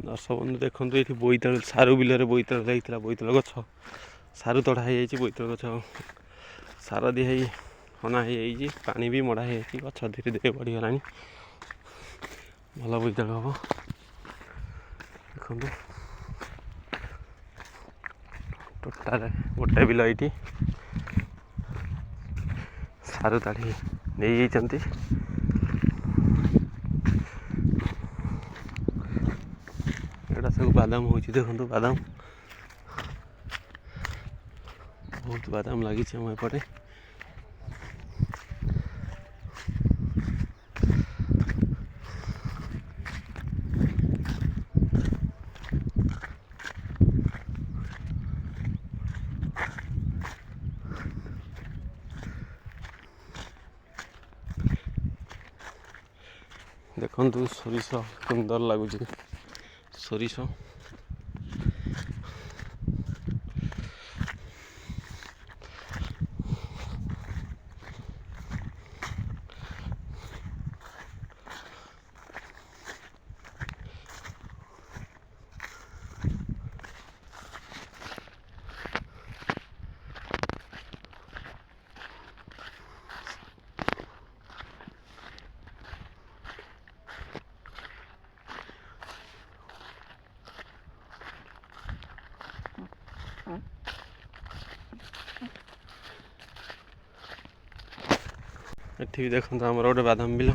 दर्शक बंधु देखो ये बोईतालु सारू बिल बोईतालु लगी बोईतालु गछ सारू तड़ा हो बोईतालु गछ सार दिहाई हना हो पानी भी मड़ा हो गछ धीरे धीरे बढ़ीगला भल बोईतालु हम देखो टोटाल गोटे बिल ये सारू ताड़ी नहीं जाती एटा सब बादाम हो देखो बादाम बहुत बादाम लगी आम एपटे देखु सोरिष सुंदर लगुच सोरिष एठी भी देखो आमर गोटे बादाम बिल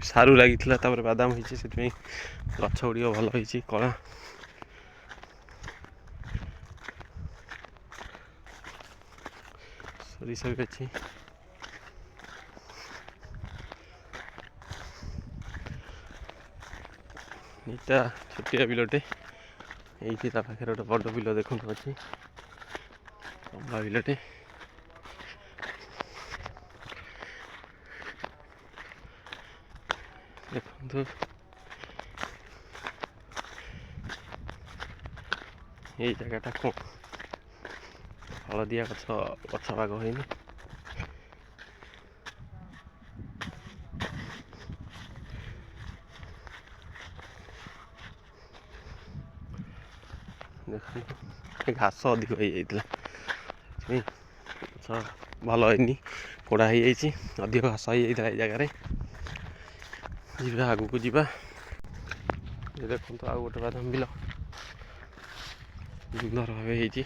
सारू लगी बादाम होती से गछ गुड़ भल हो कला सोरिष भी अच्छी यहाँ छोटिया बिलटे ये पाखे गोटे बड़ बिल देखो अच्छी लंबा बिलटे देखो ये जगटा कौन हलदिया गछ गछ भाग हो देख घास अधिक हो भल है कोड़ा हो अधिक घास हो जगार आग को जा देखो आ गोटे बादाम बिल सुंदर भाव हो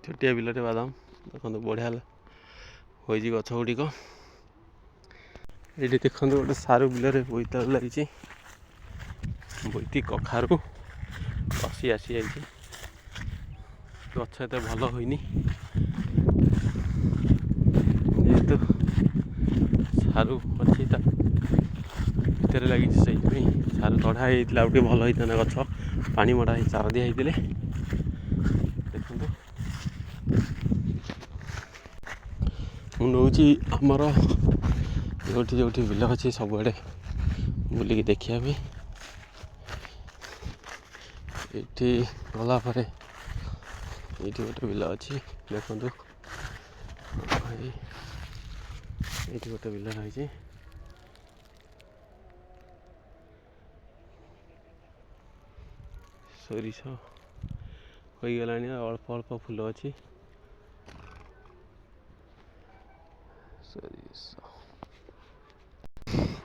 छोटिया बिलटे बादाम देखो बढ़िया हो गछ गुड़िक ये देखो गोटे सारू बिल बोईतालु लगी बोईती कखारू पशी आसी जाइए गछ एत भल होनी जेहेतु सारू अच्छी भितर लगी सारू तड़ा होता भल होता गछ पानी मड़ा चारा दिखाई मुझे आमर जो जो बिल अच्छी सब बुलिक देखा भी ये गलापर ये गोटे बिल अच्छी देखो ये गोटे बिल रही सोरिष हो गला अल्प अल्प फूल अच्छी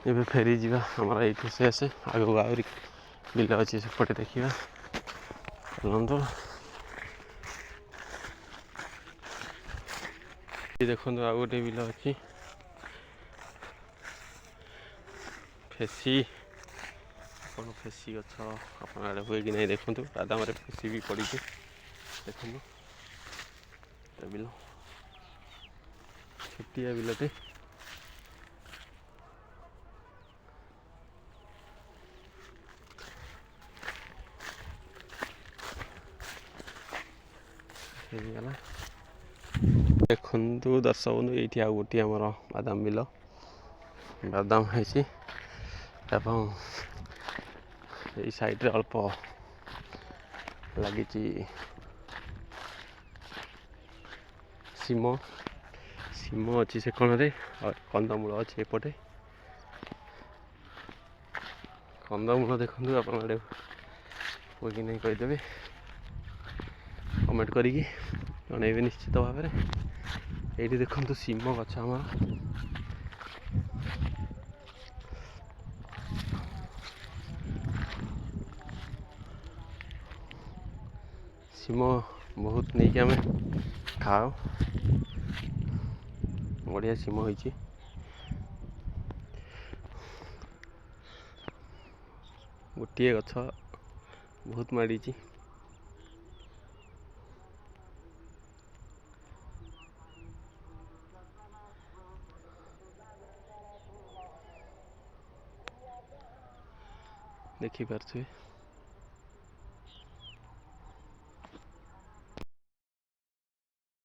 ये फेरी जा हमारा ये शेष आगे आहरी बिल अच्छी सेपटे देखा चलते देखो आ गोटे बिल अच्छी फेसी कौन फेसी गछ आप हुए कि नहीं देखो बादाम फेसी भी पड़ी देखो बिल छोटिया बिलटे ହେଇଗଲା। ଦେଖନ୍ତୁ ଦର୍ଶକ ବନ୍ଧୁ, ଏଇଠି ଆଉ ଗୋଟିଏ ଆମର ବାଦାମ ବିଲ, ବାଦାମ ହେଇଛି ଏବଂ ଏଇ ସାଇଡ଼୍ରେ ଅଳ୍ପ ଲାଗିଛି ସିମ ଅଛି ସେ କୋଣରେ, ଆଉ କନ୍ଦମୂଳ ଅଛି ଏପଟେ। କନ୍ଦମୂଳ ଦେଖନ୍ତୁ, ଆପଣ ଆଡ଼େ ହୁଏ କି ନାହିଁ କହିଦେବେ, କମେଣ୍ଟ କରିକି ଜଣେଇବେ ନିଶ୍ଚିତ ଭାବରେ। ଏଇଠି ଦେଖନ୍ତୁ ସିମ ଗଛ ଆମର, ସିମ ବହୁତ ନେଇକି ଆମେ ଖାଉ, ବଢ଼ିଆ ସିମ ହେଇଛି। ଗୋଟିଏ ଗଛ ବହୁତ ମାଡ଼ିଛି। ଦେଖିପାରୁଥିବେ।